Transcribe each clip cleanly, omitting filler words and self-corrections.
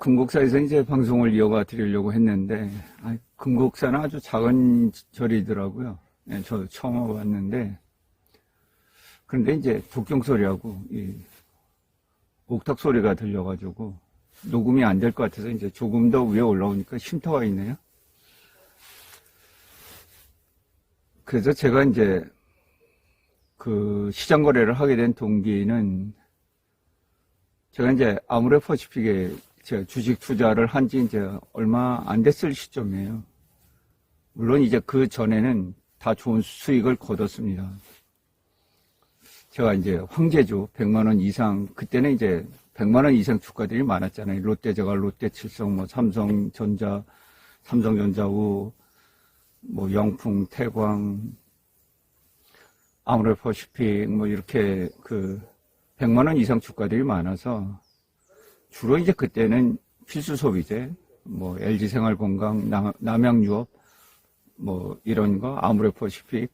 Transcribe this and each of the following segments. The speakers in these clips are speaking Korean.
금곡사에서 이제 방송을 이어가 드리려고 했는데, 금곡사는 아주 작은 절이더라고요. 예, 저 처음 와봤는데, 그런데 이제 독경 소리하고, 이 옥탑 소리가 들려가지고, 녹음이 안 될 것 같아서 이제 조금 더 위에 올라오니까 쉼터가 있네요. 그래서 제가 이제 그 시장 거래를 하게 된 동기는, 제가 이제 아모레퍼시픽에 제가 주식 투자를 한 지 이제 얼마 안 됐을 시점이에요. 물론 이제 그 전에는 다 좋은 수익을 거뒀습니다. 제가 이제 황제주 100만 원 이상, 그때는 이제 100만 원 이상 주가들이 많았잖아요. 롯데제가 롯데칠성, 뭐 삼성전자, 삼성전자우, 뭐 영풍, 태광, 아모레퍼시픽, 뭐 이렇게 그 100만 원 이상 주가들이 많아서 주로 이제 그때는 필수 소비재, 뭐 LG생활건강, 남양유업, 뭐 이런 거, 아모레퍼시픽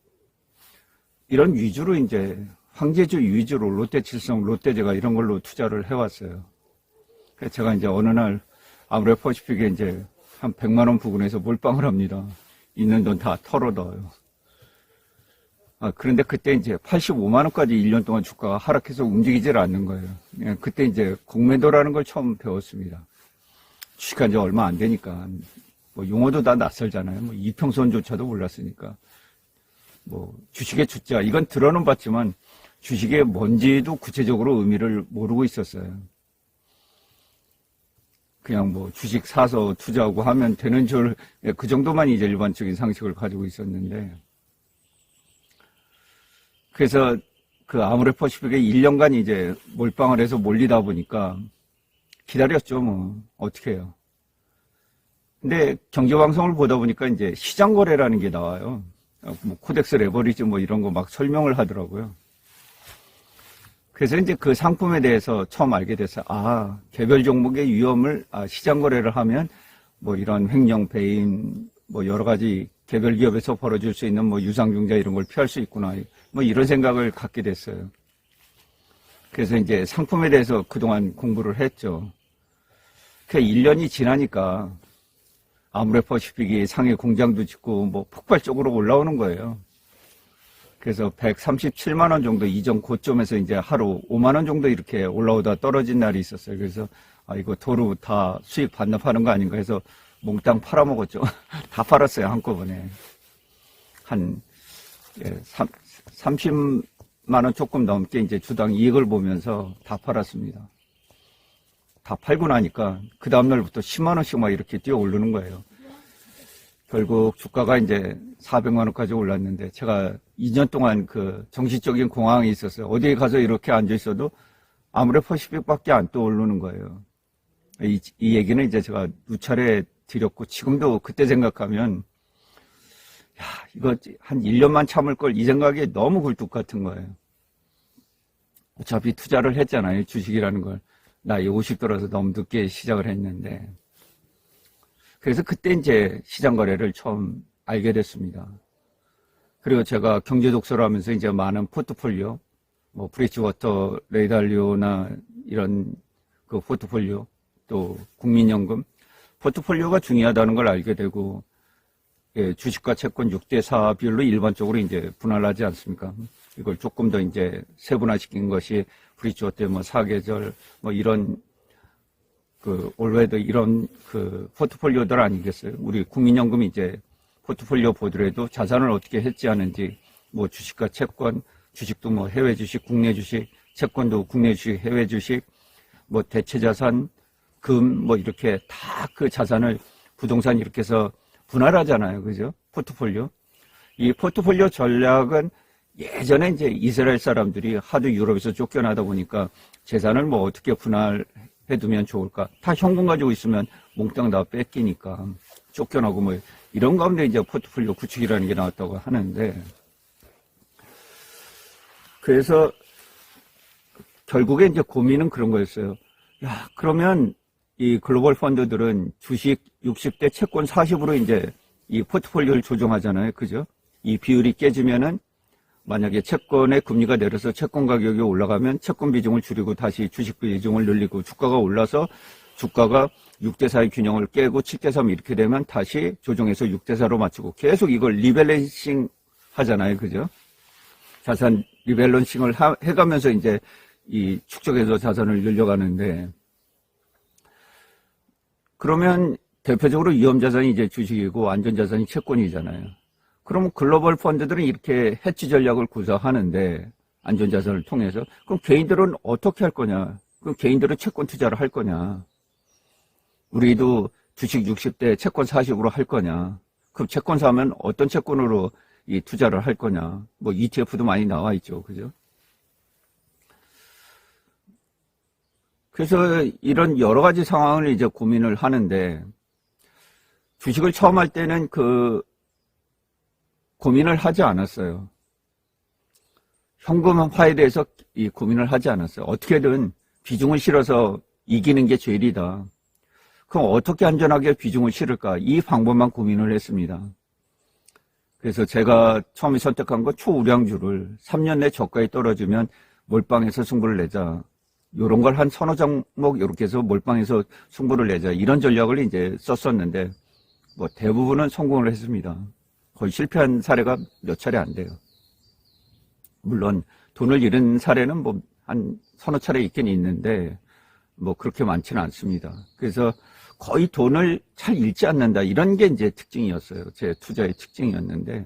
이런 위주로 이제 황제주 위주로 롯데칠성, 롯데제가 이런 걸로 투자를 해왔어요. 그래서 제가 이제 어느 날 아모레퍼시픽에 이제 한 100만 원 부근에서 몰빵을 합니다. 있는 돈 다 털어넣어요. 그런데 그때 이제 85만 원까지 1년 동안 주가가 하락해서 움직이질 않는 거예요. 그때 이제 공매도라는 걸 처음 배웠습니다. 주식한 지 얼마 안 되니까. 뭐 용어도 다 낯설잖아요. 뭐 이평선조차도 몰랐으니까. 뭐 주식의 주자, 이건 들어는 봤지만 주식의 뭔지도 구체적으로 의미를 모르고 있었어요. 그냥 뭐 주식 사서 투자하고 하면 되는 줄, 그 정도만 이제 일반적인 상식을 가지고 있었는데, 그래서 그 아모레퍼시픽에 1년간 이제 몰빵을 해서 몰리다 보니까 기다렸죠, 뭐. 어떻게 해요. 근데 경제방송을 보다 보니까 이제 시장 거래라는 게 나와요. 뭐 코덱스 레버리지 뭐 이런 거 막 설명을 하더라고요. 그래서 이제 그 상품에 대해서 처음 알게 됐어요. 개별 종목의 위험을, 시장 거래를 하면 뭐 이런 횡령, 배임, 뭐 여러 가지 개별 기업에서 벌어질 수 있는 뭐 유상증자 이런 걸 피할 수 있구나. 뭐 이런 생각을 갖게 됐어요. 그래서 이제 상품에 대해서 그동안 공부를 했죠. 그 1년이 지나니까 아모레퍼시픽이 상해 공장도 짓고 뭐 폭발적으로 올라오는 거예요. 그래서 137만 원 정도 이전 고점에서 이제 하루 5만 원 정도 이렇게 올라오다 떨어진 날이 있었어요. 그래서 이거 도로 다 수익 반납하는 거 아닌가 해서 몽땅 팔아먹었죠. 다 팔았어요, 한꺼번에. 한 30만 원 조금 넘게 이제 주당 이익을 보면서 다 팔았습니다. 다 팔고 나니까 그 다음날부터 10만 원씩 막 이렇게 뛰어 오르는 거예요. 결국 주가가 이제 400만 원까지 올랐는데, 제가 2년 동안 그 정신적인 공황이 있었어요. 어디에 가서 이렇게 앉아 있어도 아모레퍼시픽밖에 안 떠오르는 거예요. 이 얘기는 이제 제가 누차례 드렸고, 지금도 그때 생각하면 이거 한 1년만 참을 걸, 이 생각이 너무 굴뚝 같은 거예요. 어차피 투자를 했잖아요, 주식이라는 걸. 나이 50 들어서 너무 늦게 시작을 했는데. 그래서 그때 이제 시장 거래를 처음 알게 됐습니다. 그리고 제가 경제 독서를 하면서 이제 많은 포트폴리오, 뭐 브리지워터, 레이달리오나 이런 그 포트폴리오, 또 국민연금, 포트폴리오가 중요하다는 걸 알게 되고, 주식과 채권 6대4 비율로 일반적으로 이제 분할하지 않습니까? 이걸 조금 더 이제 세분화시킨 것이 브리지워터 뭐 사계절, 뭐 이런 그 올웨더 이런 그 포트폴리오들 아니겠어요? 우리 국민연금이 이제 포트폴리오 보더라도 자산을 어떻게 해지하는지, 뭐 주식과 채권, 주식도 뭐 해외 주식, 국내 주식, 채권도 국내 주식, 해외 주식, 뭐 대체 자산, 금, 뭐 이렇게 다 그 자산을 부동산 이렇게 해서 분할하잖아요. 그죠? 포트폴리오. 이 포트폴리오 전략은 예전에 이제 이스라엘 사람들이 하도 유럽에서 쫓겨나다 보니까 재산을 뭐 어떻게 분할해두면 좋을까? 다 현금 가지고 있으면 몽땅 다 뺏기니까 쫓겨나고 뭐 이런 가운데 이제 포트폴리오 구축이라는 게 나왔다고 하는데, 그래서 결국에 이제 고민은 그런 거였어요. 그러면 이 글로벌 펀드들은 주식 60대 채권 40으로 이제 이 포트폴리오를 조정하잖아요. 그죠? 이 비율이 깨지면은 만약에 채권의 금리가 내려서 채권 가격이 올라가면 채권 비중을 줄이고 다시 주식 비중을 늘리고, 주가가 올라서 주가가 6대4의 균형을 깨고 7대3 이렇게 되면 다시 조정해서 6대4로 맞추고 계속 이걸 리밸런싱 하잖아요. 그죠? 자산 리밸런싱을 해가면서 이제 이 축적해서 자산을 늘려가는데, 그러면 대표적으로 위험자산이 이제 주식이고 안전자산이 채권이잖아요. 그럼 글로벌 펀드들은 이렇게 해치 전략을 구사하는데, 안전자산을 통해서. 그럼 개인들은 어떻게 할 거냐? 그럼 개인들은 채권 투자를 할 거냐? 우리도 주식 60대 채권 40으로 할 거냐? 그럼 채권 사면 어떤 채권으로 이 투자를 할 거냐? 뭐 ETF도 많이 나와 있죠. 그죠? 그래서 이런 여러 가지 상황을 이제 고민을 하는데, 주식을 처음 할 때는 그 고민을 하지 않았어요. 현금화에 대해서 이 고민을 하지 않았어요. 어떻게든 비중을 실어서 이기는 게 제일이다. 그럼 어떻게 안전하게 비중을 실을까? 이 방법만 고민을 했습니다. 그래서 제가 처음에 선택한 거 초우량주를 3년 내 저가에 떨어지면 몰빵해서 승부를 내자. 요런 걸 한 서너 종목 이렇게 해서 몰빵해서 승부를 내자. 이런 전략을 이제 썼었는데, 뭐 대부분은 성공을 했습니다. 거의 실패한 사례가 몇 차례 안 돼요. 물론 돈을 잃은 사례는 뭐 한 서너 차례 있긴 있는데 뭐 그렇게 많지는 않습니다. 그래서 거의 돈을 잘 잃지 않는다, 이런 게 이제 특징이었어요. 제 투자의 특징이었는데,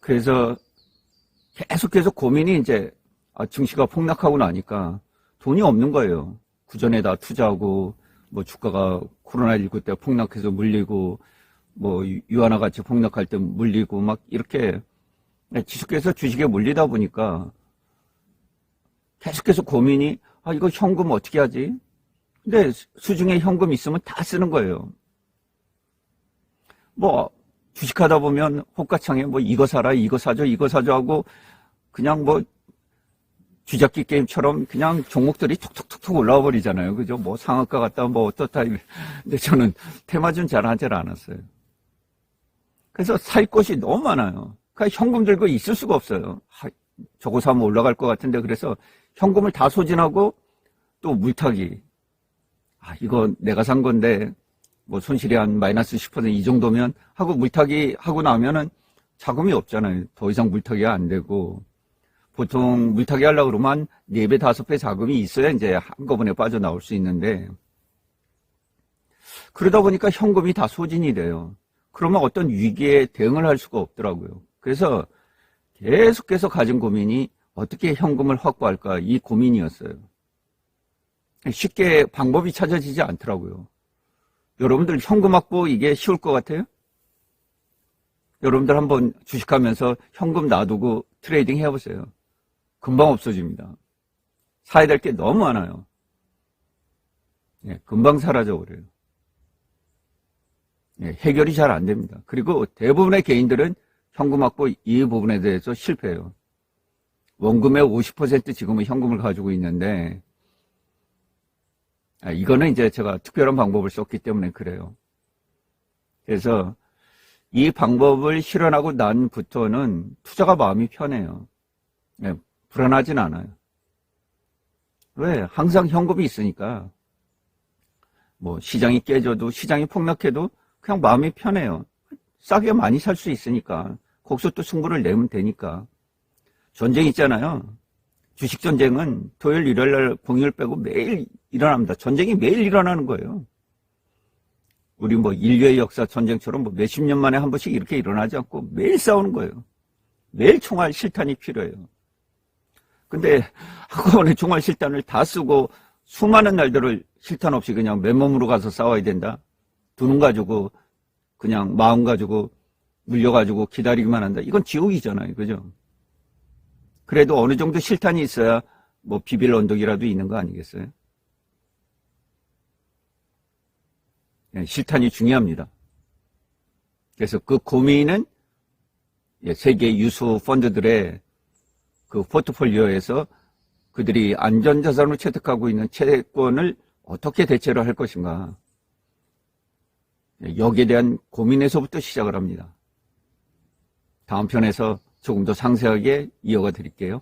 그래서 계속해서 고민이 이제 증시가 폭락하고 나니까 돈이 없는 거예요. 그전에 다 투자하고 뭐 주가가 코로나19 때 폭락해서 물리고 뭐 유한화 같이 폭락할 때 물리고 막 이렇게 지속해서 주식에 물리다 보니까 계속해서 고민이, 이거 현금 어떻게 하지? 근데 수중에 현금 있으면 다 쓰는 거예요. 뭐 주식하다 보면 호가창에 뭐 이거 사라, 이거 사줘, 이거 사줘 하고 그냥 뭐 쥐잡기 게임처럼 그냥 종목들이 툭툭툭툭 올라와 버리잖아요. 그죠? 뭐 상한가 갔다 뭐 어떻다. 근데 저는 테마주는 잘 하질 않았어요. 그래서 살 것이 너무 많아요. 그러니까 현금 들고 있을 수가 없어요. 저거 사면 올라갈 것 같은데, 그래서 현금을 다 소진하고 또 물타기. 이거 내가 산 건데 뭐 손실이 한 마이너스 10% 이 정도면 하고 물타기 하고 나면은 자금이 없잖아요. 더 이상 물타기가 안 되고, 보통 물타기 하려고 그러면 한 4배, 5배 자금이 있어야 이제 한꺼번에 빠져나올 수 있는데, 그러다 보니까 현금이 다 소진이 돼요. 그러면 어떤 위기에 대응을 할 수가 없더라고요. 그래서 계속해서 가진 고민이 어떻게 현금을 확보할까, 이 고민이었어요. 쉽게 방법이 찾아지지 않더라고요. 여러분들 현금 확보 이게 쉬울 것 같아요? 여러분들 한번 주식하면서 현금 놔두고 트레이딩 해보세요. 금방 없어집니다. 사야 될 게 너무 많아요. 금방 사라져버려요. 해결이 잘 안 됩니다. 그리고 대부분의 개인들은 현금 확보 이 부분에 대해서 실패해요. 원금의 50% 지금은 현금을 가지고 있는데, 이거는 이제 제가 특별한 방법을 썼기 때문에 그래요. 그래서 이 방법을 실현하고 난부터는 투자가 마음이 편해요. 불안하진 않아요. 왜? 항상 현금이 있으니까. 뭐 시장이 깨져도, 시장이 폭락해도 그냥 마음이 편해요. 싸게 많이 살 수 있으니까. 거기서 또 승부를 내면 되니까. 전쟁 있잖아요. 주식 전쟁은 토요일, 일요일 날 공휴일 빼고 매일 일어납니다. 전쟁이 매일 일어나는 거예요. 우리 뭐 인류의 역사 전쟁처럼 뭐 몇십 년 만에 한 번씩 이렇게 일어나지 않고 매일 싸우는 거예요. 매일 총알 실탄이 필요해요. 근데 한꺼번에 총알 실탄을 다 쓰고 수많은 날들을 실탄 없이 그냥 맨몸으로 가서 싸워야 된다. 두 눈 가지고 그냥 마음 가지고 물려가지고 기다리기만 한다. 이건 지옥이잖아요. 그죠? 그래도 어느 정도 실탄이 있어야 뭐 비빌 언덕이라도 있는 거 아니겠어요? 실탄이 중요합니다. 그래서 그 고민은 세계 유수 펀드들의 그 포트폴리오에서 그들이 안전자산으로 채택하고 있는 채권을 어떻게 대체를 할 것인가. 여기에 대한 고민에서부터 시작을 합니다. 다음 편에서 조금 더 상세하게 이어가 드릴게요.